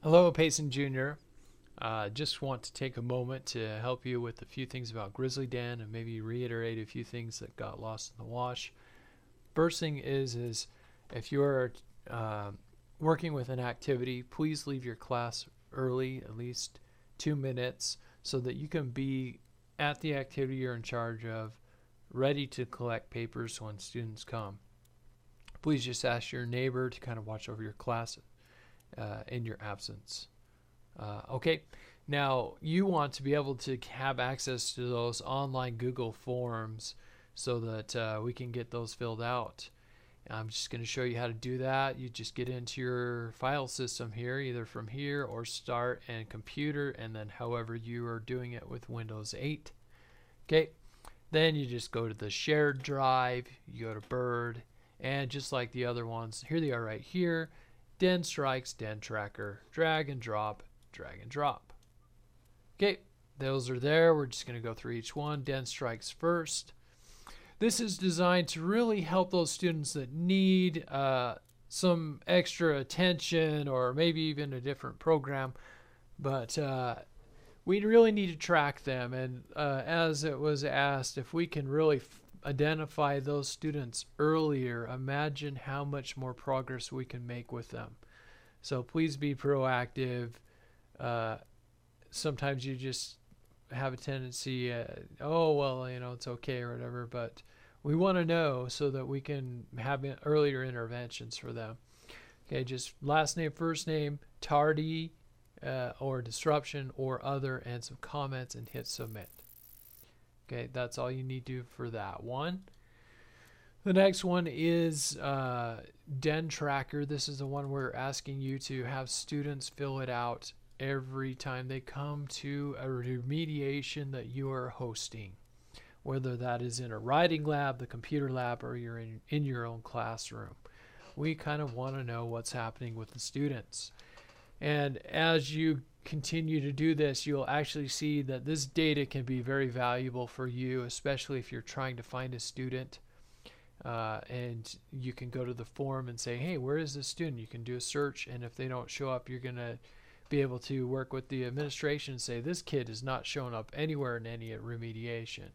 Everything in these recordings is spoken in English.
Hello, Payson Jr. Just want to take a moment to help you with a few things about Grizzly Den and maybe reiterate a few things that got lost in the wash. First thing is if you're uh, working with an activity, please leave your class early, at least 2 minutes, so that you can be at the activity you're in charge of, ready to collect papers when students come. Please just ask your neighbor to kind of watch over your class in your absence. Okay, now you want to be able to have access to those online Google Forms so that we can get those filled out. I'm just going to show you how to do that. You just get into your file system here, either from here or Start and Computer, and then however you are doing it with Windows 8. Okay, then you just go to the shared drive, you go to Bird, and just like the other ones, here they are right here. Den Strikes, Den Tracker, drag and drop, drag and drop. Okay, those are there. We're just going to go through each one. Den Strikes first. This is designed to really help those students that need some extra attention or maybe even a different program, but we really need to track them. And as it was asked, if we can really identify those students earlier, imagine how much more progress we can make with them. So please be proactive. Uh, Sometimes you just have a tendency, oh, well, it's okay or whatever, but we want to know so that we can have earlier interventions for them. Okay, just last name, first name, tardy, or disruption or other, and some comments, and hit submit. Okay, that's all you need to do for that one. The next one is Den Tracker. This is the one we're asking you to have students fill it out every time they come to a remediation that you are hosting, whether that is in a writing lab, the computer lab, or you're in your own classroom. We kind of want to know what's happening with the students. And as you continue to do this, you'll actually see that this data can be very valuable for you, especially if you're trying to find a student. And you can go to the form and say, hey, where is this student? You can do a search, and if they don't show up, you're going to be able to work with the administration and say, this kid is not showing up anywhere in any remediation.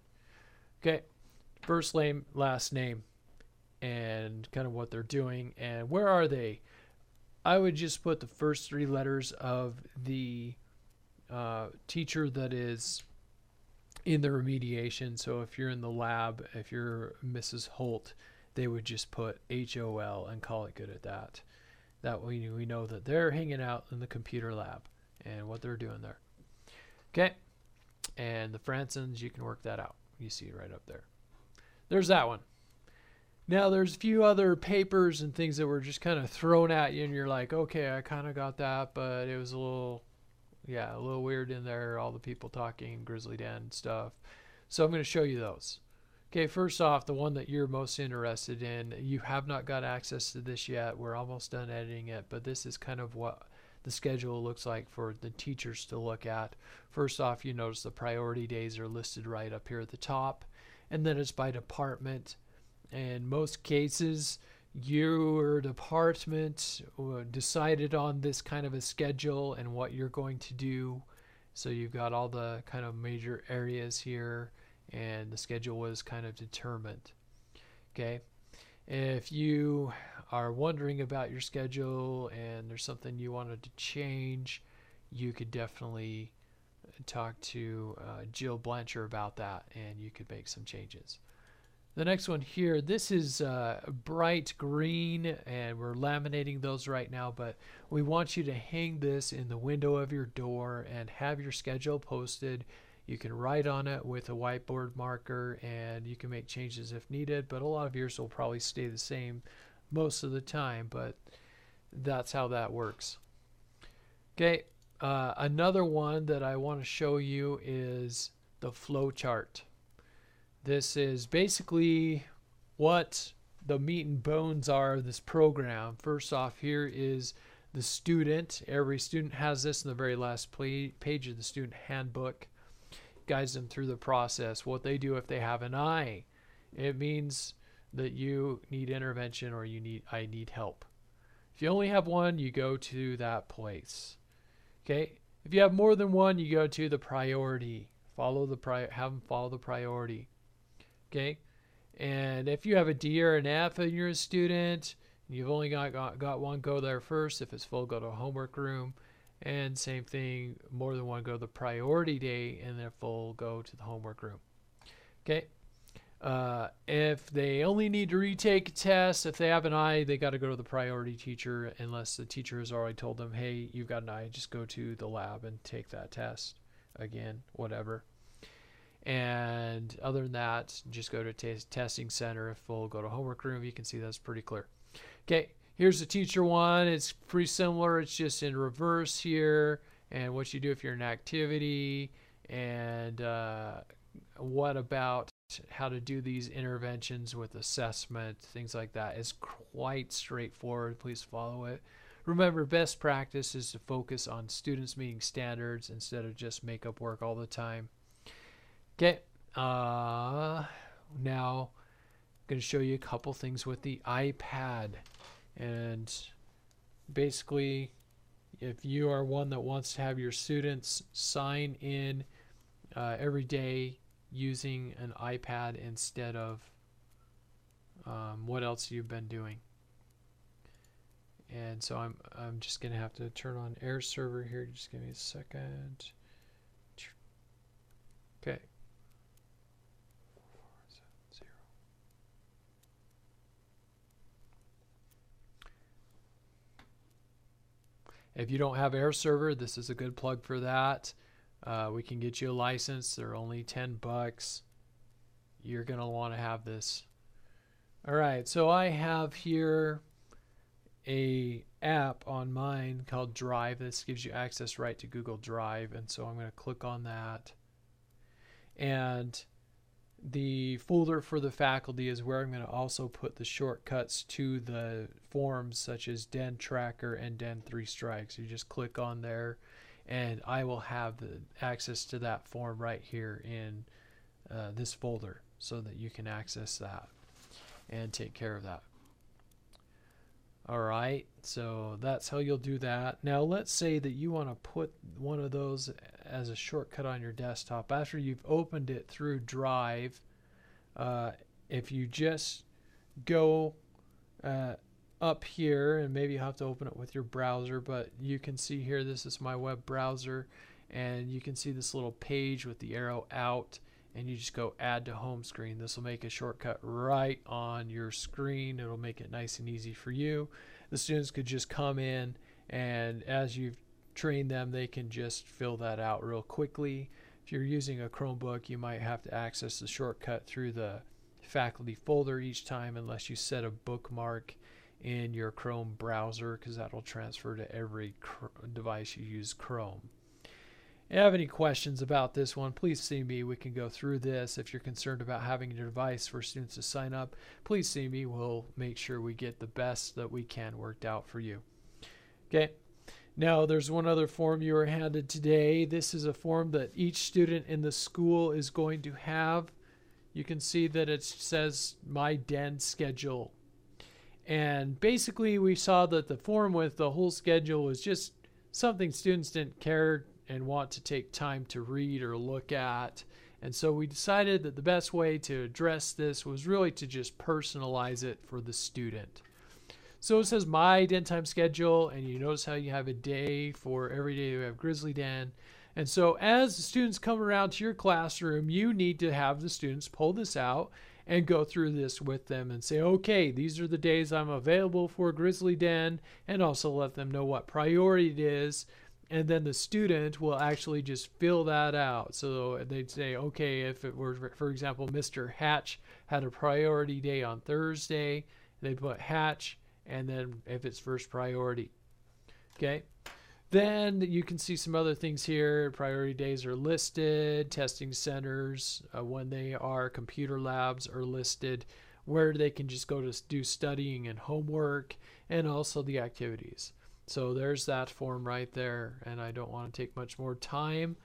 Okay, first name, last name, and kind of what they're doing, and where are they? I would just put the first three letters of the teacher that is in the remediation. So if you're in the lab, if you're Mrs. Holt, they would just put HOL and call it good at that. That way we know that they're hanging out in the computer lab and what they're doing there. Okay, and the Fransons, you can work that out. You see it right up there. There's that one. Now there's a few other papers and things that were just kind of thrown at you, and you're like, okay, I kind of got that, but it was a little weird in there, all the people talking, Grizzly Den stuff. So I'm going to show you those. Okay, first off, the one that you're most interested in, you have not got access to this yet. We're almost done editing it, but this is kind of what the schedule looks like for the teachers to look at. First off, you notice the priority days are listed right up here at the top, and then it's by department. In most cases, your department decided on this kind of a schedule and what you're going to do. So you've got all the kind of major areas here, and the schedule was kind of determined. Okay, if you are wondering about your schedule and there's something you wanted to change, you could definitely talk to Jill Blancher about that, and you could make some changes. The next one here, this is bright green, and we're laminating those right now, but we want you to hang this in the window of your door and have your schedule posted. You can write on it with a whiteboard marker, and you can make changes if needed, but a lot of yours will probably stay the same most of the time, but that's how that works. Okay, another one that I want to show you is the flow chart. This is basically what the meat and bones are of this program. First off, here is the student. Every student has this in the very last page of the student handbook. Guides them through the process. What they do if they have an eye. It means that you need intervention or I need help. If you only have one, you go to that place. Okay. If you have more than one, you go to the priority. Have them follow the priority. Okay. And if you have a D or an F and you're a student, you've only got one, go there first. If it's full, go to a homework room. And same thing, more than one, go to the priority day, and if full, go to the homework room. Okay. If they only need to retake a test, if they have an I, they got to go to the priority teacher, unless the teacher has already told them, hey, you've got an I, just go to the lab and take that test again, whatever. And other than that, just go to testing center. If full, go to homework room. You can see that's pretty clear. Okay, here's the teacher one. It's pretty similar. It's just in reverse here, and what you do if you're in activity, and what about how to do these interventions with assessment, things like that. It's quite straightforward. Please follow it. Remember, best practice is to focus on students meeting standards instead of just make up work all the time. Okay, now I'm going to show you a couple things with the iPad. And basically, if you are one that wants to have your students sign in every day using an iPad instead of what else you've been doing. And so I'm just going to have to turn on Air Server here. Just give me a second. Okay. If you don't have Air Server, this is a good plug for that. We can get you a license. They're only $10. You're going to want to have this. All right, so I have here a app on mine called Drive. This gives you access right to Google Drive, and so I'm going to click on that. And the folder for the faculty is where I'm going to also put the shortcuts to the forms such as Den Tracker and Den 3 Strikes. You just click on there, and I will have the access to that form right here in this folder so that you can access that and take care of that. Alright, so that's how you'll do that. Now let's say that you want to put one of those as a shortcut on your desktop. After you've opened it through Drive, if you just go up here, and maybe you have to open it with your browser, but you can see here, this is my web browser, and you can see this little page with the arrow out, and you just go add to home screen. This will make a shortcut right on your screen. It'll make it nice and easy for you. The students could just come in, and as you've trained them, they can just fill that out real quickly. If you're using a Chromebook, you might have to access the shortcut through the faculty folder each time, unless you set a bookmark in your Chrome browser, because that'll transfer to every device you use Chrome. If you have any questions about this one, please see me. We can go through this. If you're concerned about having a device for students to sign up, please see me. We'll make sure we get the best that we can worked out for you. Okay. Now, there's one other form you were handed today. This is a form that each student in the school is going to have. You can see that it says My Den Schedule. And basically, we saw that the form with the whole schedule was just something students didn't care and want to take time to read or look at. And so we decided that the best way to address this was really to just personalize it for the student. So it says My Den Time Schedule, and you notice how you have a day for every day you have Grizzly Den. And so as the students come around to your classroom, you need to have the students pull this out and go through this with them and say, okay, these are the days I'm available for Grizzly Den, and also let them know what priority it is. And then the student will actually just fill that out. So they'd say, okay, if it were, for example, Mr. Hatch had a priority day on Thursday, they'd put Hatch, and then if it's first priority. Okay. Then you can see some other things here. Priority days are listed. Testing centers, when they are, computer labs are listed, where they can just go to do studying and homework, and also the activities. So there's that form right there, and I don't want to take much more time.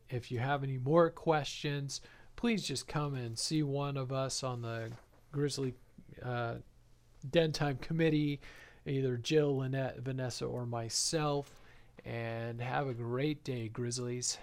If you have any more questions, please just come and see one of us on the Grizzly Den Time Committee, either Jill, Lynette, Vanessa, or myself, And have a great day, Grizzlies.